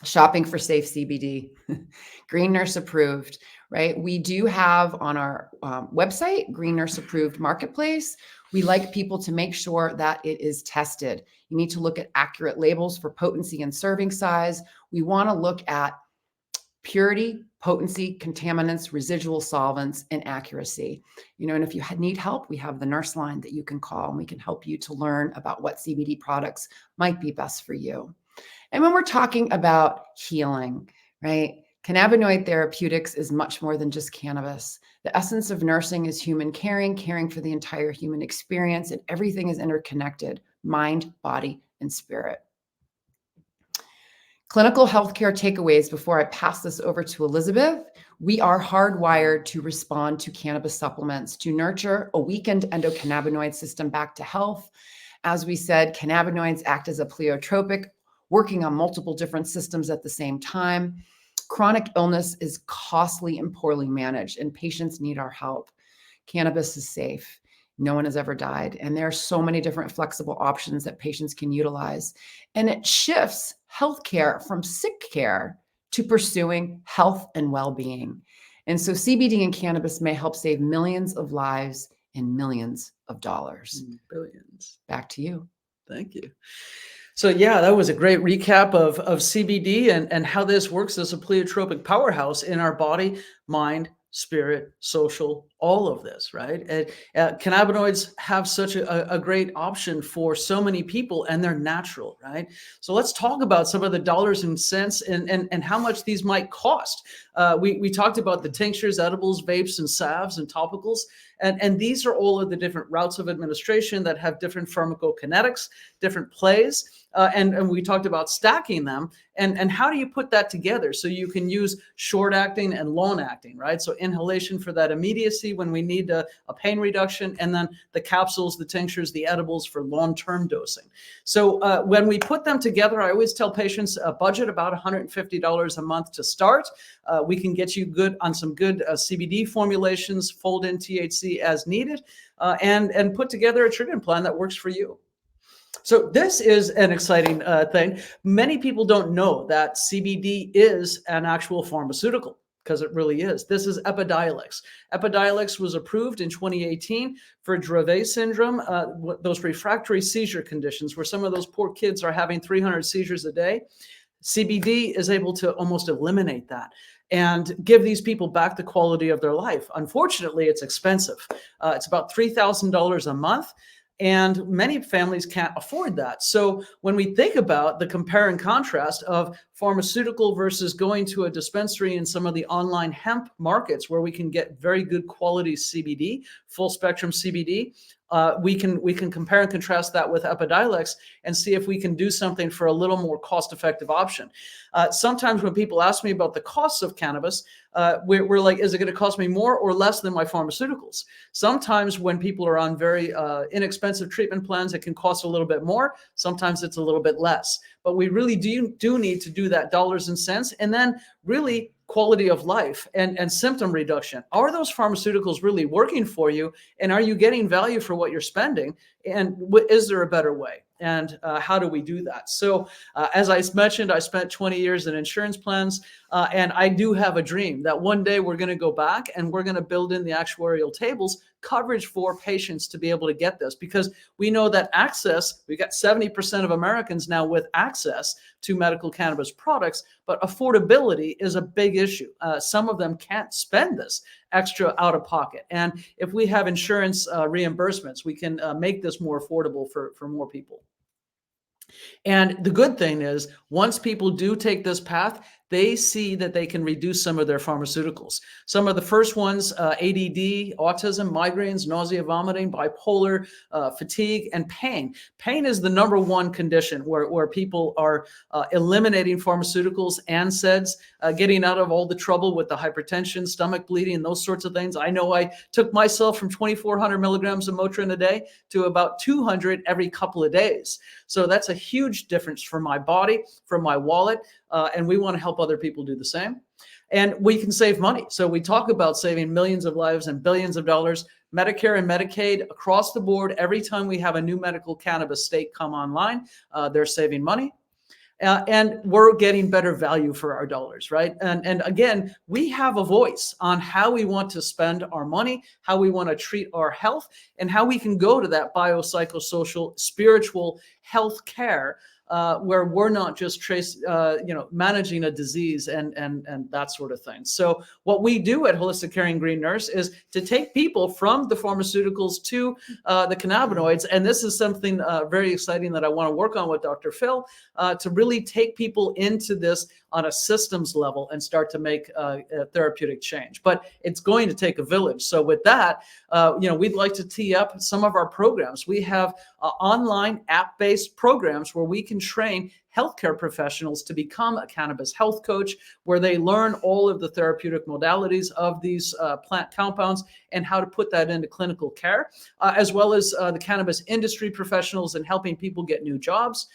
Shopping for safe CBD, Green Nurse approved, right? We do have on our website, Green Nurse approved marketplace. We like people to make sure that it is tested. You need to look at accurate labels for potency and serving size. We want to look at purity, potency, contaminants, residual solvents, and accuracy. And if you need help, we have the nurse line that you can call, and we can help you to learn about what CBD products might be best for you. And when we're talking about healing, right? Cannabinoid therapeutics is much more than just cannabis. The essence of nursing is human caring for the entire human experience, and everything is interconnected: mind, body, and spirit. Clinical healthcare takeaways before I pass this over to Elizabeth. We are hardwired to respond to cannabis supplements to nurture a weakened endocannabinoid system back to health. As we said, cannabinoids act as a pleiotropic, working on multiple different systems at the same time. Chronic illness is costly and poorly managed, and patients need our help. Cannabis is safe. No one has ever died. And there are so many different flexible options that patients can utilize. And it shifts healthcare from sick care to pursuing health and well-being. And so CBD and cannabis may help save millions of lives and millions of dollars. Billions. Back to you. Thank you. So yeah, that was a great recap of CBD and how this works as a pleiotropic powerhouse in our body, mind, spirit, social, all of this, right? And cannabinoids have such a great option for so many people, and they're natural, right? So let's talk about some of the dollars and cents and how much these might cost. We talked about the tinctures, edibles, vapes, and salves and topicals. And these are all of the different routes of administration that have different pharmacokinetics, different plays. And we talked about stacking them. And how do you put that together so you can use short acting and long acting, right? So inhalation for that immediacy when we need a pain reduction, and then the capsules, the tinctures, the edibles for long-term dosing. So when we put them together, I always tell patients a budget about $150 a month to start. We can get you good on some good CBD formulations, fold in THC as needed, and put together a treatment plan that works for you. So this is an exciting thing. Many people don't know that CBD is an actual pharmaceutical, because it really is. This is Epidiolex. Epidiolex was approved in 2018 for Dravet syndrome, those refractory seizure conditions where some of those poor kids are having 300 seizures a day. CBD is able to almost eliminate that and give these people back the quality of their life. Unfortunately, it's expensive. It's about $3,000 a month. And many families can't afford that. So when we think about the compare and contrast of pharmaceutical versus going to a dispensary in some of the online hemp markets where we can get very good quality CBD, full spectrum CBD, we can compare and contrast that with Epidiolex and see if we can do something for a little more cost-effective option. Sometimes when people ask me about the costs of cannabis, we're like, is it going to cost me more or less than my pharmaceuticals? Sometimes when people are on very inexpensive treatment plans, it can cost a little bit more. Sometimes it's a little bit less. But we really do need to do that dollars and cents, and then really quality of life and symptom reduction. Are those pharmaceuticals really working for you? And are you getting value for what you're spending? And is there a better way? And how do we do that? So as I mentioned, I spent 20 years in insurance plans, and I do have a dream that one day we're going to go back and we're going to build in the actuarial tables coverage for patients to be able to get this, because we know that access, we got 70% of Americans now with access to medical cannabis products, but affordability is a big issue. Some of them can't spend this extra out of pocket. And if we have insurance reimbursements, we can make this more affordable for more people. And the good thing is, once people do take this path, they see that they can reduce some of their pharmaceuticals. Some of the first ones, ADD, autism, migraines, nausea, vomiting, bipolar, fatigue, and pain. Pain is the number one condition where people are eliminating pharmaceuticals and NSAIDs, getting out of all the trouble with the hypertension, stomach bleeding, and those sorts of things. I know I took myself from 2,400 milligrams of Motrin a day to about 200 every couple of days. So that's a huge difference for my body, for my wallet, and we want to help other people do the same. And we can save money. So we talk about saving millions of lives and billions of dollars. Medicare and Medicaid across the board, every time we have a new medical cannabis state come online, they're saving money. And we're getting better value for our dollars, right? And again, we have a voice on how we want to spend our money, how we want to treat our health, and how we can go to that biopsychosocial, spiritual health care where we're not just managing a disease and that sort of thing. So what we do at Holistic Caring Green Nurse is to take people from the pharmaceuticals to the cannabinoids, and this is something very exciting that I want to work on with Dr. Phil, to really take people into this on a systems level and start to make a therapeutic change. But it's going to take a village. So with that, we'd like to tee up some of our programs. We have online app-based programs where we can train healthcare professionals to become a cannabis health coach, where they learn all of the therapeutic modalities of these plant compounds and how to put that into clinical care, as well as the cannabis industry professionals and helping people get new jobs.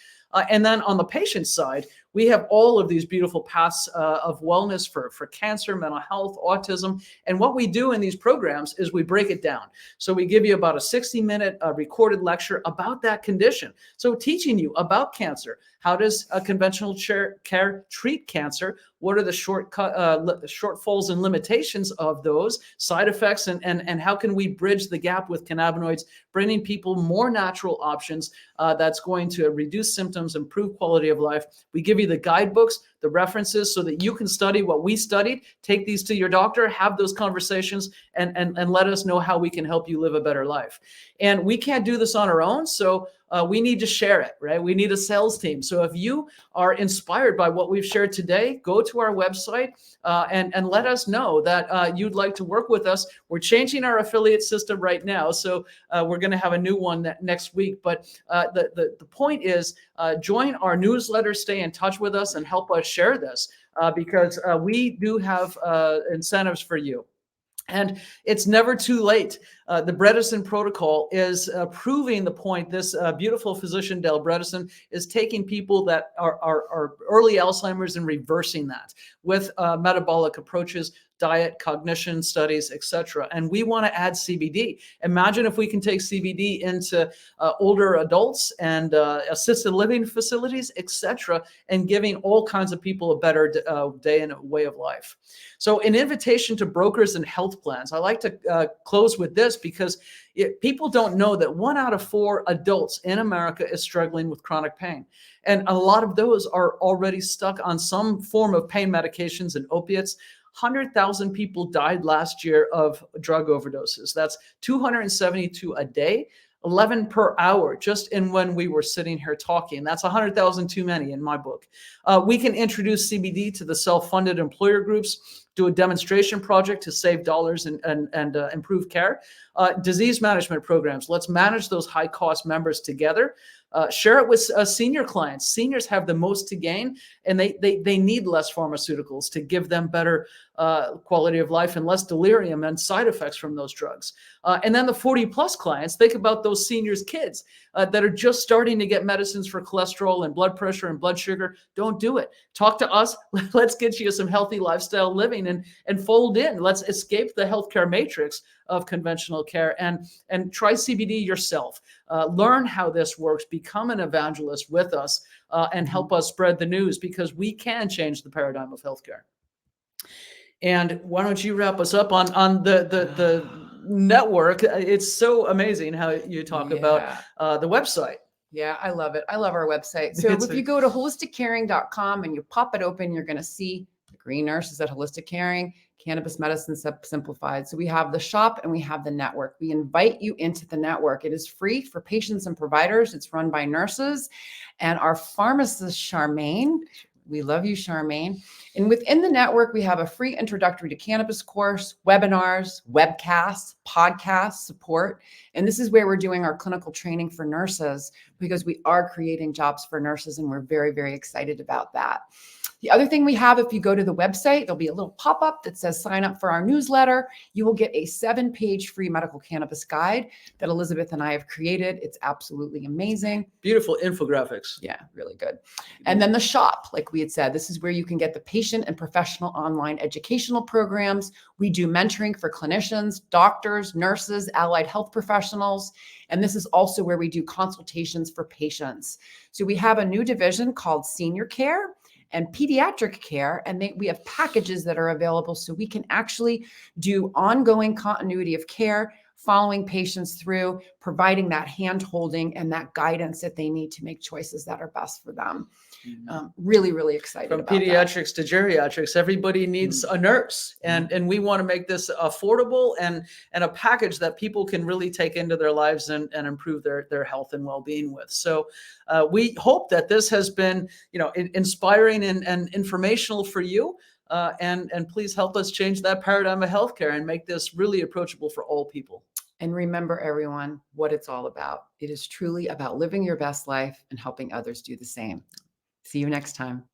And then on the patient side, we have all of these beautiful paths of wellness for cancer, mental health, autism. And what we do in these programs is we break it down. So we give you about a 60-minute recorded lecture about that condition. So teaching you about cancer. How does conventional care treat cancer? What are the shortfalls and limitations of those side effects? And how can we bridge the gap with cannabinoids, bringing people more natural options that's going to reduce symptoms, improve quality of life? We give you the guidebooks, the references, so that you can study what we studied, take these to your doctor, have those conversations, and let us know how we can help you live a better life. And we can't do this on our own, so we need to share it, right? We need a sales team. So if you are inspired by what we've shared today, go to our website and let us know that you'd like to work with us. We're changing our affiliate system right now, so we're going to have a new one next week. But the point is, join our newsletter, stay in touch with us, and help us share this because we do have incentives for you. And it's never too late. The Bredesen protocol is proving the point. This beautiful physician, Dale Bredesen, is taking people that are early Alzheimer's and reversing that with metabolic approaches, diet, cognition studies, etc. And we want to add CBD. Imagine if we can take CBD into older adults and assisted living facilities, etc., and giving all kinds of people a better day and way of life. So an invitation to brokers and health plans. I like to close with this because people don't know that 1 out of 4 adults in America is struggling with chronic pain. And a lot of those are already stuck on some form of pain medications and opiates. 100,000 people died last year of drug overdoses. That's 272 a day, 11 per hour, just in when we were sitting here talking. That's 100,000 too many in my book. We can introduce CBD to the self-funded employer groups, do a demonstration project to save dollars and improve care. Disease management programs. Let's manage those high-cost members together. Share it with senior clients. Seniors have the most to gain, and they need less pharmaceuticals to give them better quality of life and less delirium and side effects from those drugs. And then the 40-plus clients, think about those seniors' kids that are just starting to get medicines for cholesterol and blood pressure and blood sugar. Don't do it. Talk to us. Let's get you some healthy lifestyle living and fold in. Let's escape the healthcare matrix of conventional care and try CBD yourself. Learn how this works. Become an evangelist with us and help us spread the news, because we can change the paradigm of healthcare. And why don't you wrap us up on the network? It's so amazing how you talk about the website. Yeah, I love it. I love our website. So if you go to holisticcaring.com and you pop it open, you're going to see the Green Nurses at Holistic Caring, Cannabis Medicine Simplified. So we have the shop and we have the network. We invite you into the network. It is free for patients and providers. It's run by nurses and our pharmacist, Charmaine. We love you, Charmaine. And within the network, we have a free introductory to cannabis course, webinars, webcasts, podcasts, support. And this is where we're doing our clinical training for nurses, because we are creating jobs for nurses, and we're very, very excited about that. The other thing we have, if you go to the website, there'll be a little pop-up that says sign up for our newsletter. You will get a 7-page free medical cannabis guide that Elizabeth and I have created. It's absolutely amazing. Beautiful infographics. Yeah, really good. And then the shop, like we had said, this is where you can get the patient and professional online educational programs. We do mentoring for clinicians, doctors, nurses, allied health professionals. And this is also where we do consultations for patients. So we have a new division called Senior Care and Pediatric Care, and we have packages that are available so we can actually do ongoing continuity of care following patients through, providing that hand holding and that guidance that they need to make choices that are best for them. Really, really excited From about pediatrics to geriatrics, everybody needs a nurse, and we want to make this affordable and a package that people can really take into their lives and improve their health and well-being with. So we hope that this has been, inspiring and informational for you. And please help us change that paradigm of healthcare and make this really approachable for all people. And remember, everyone, what it's all about. It is truly about living your best life and helping others do the same. See you next time.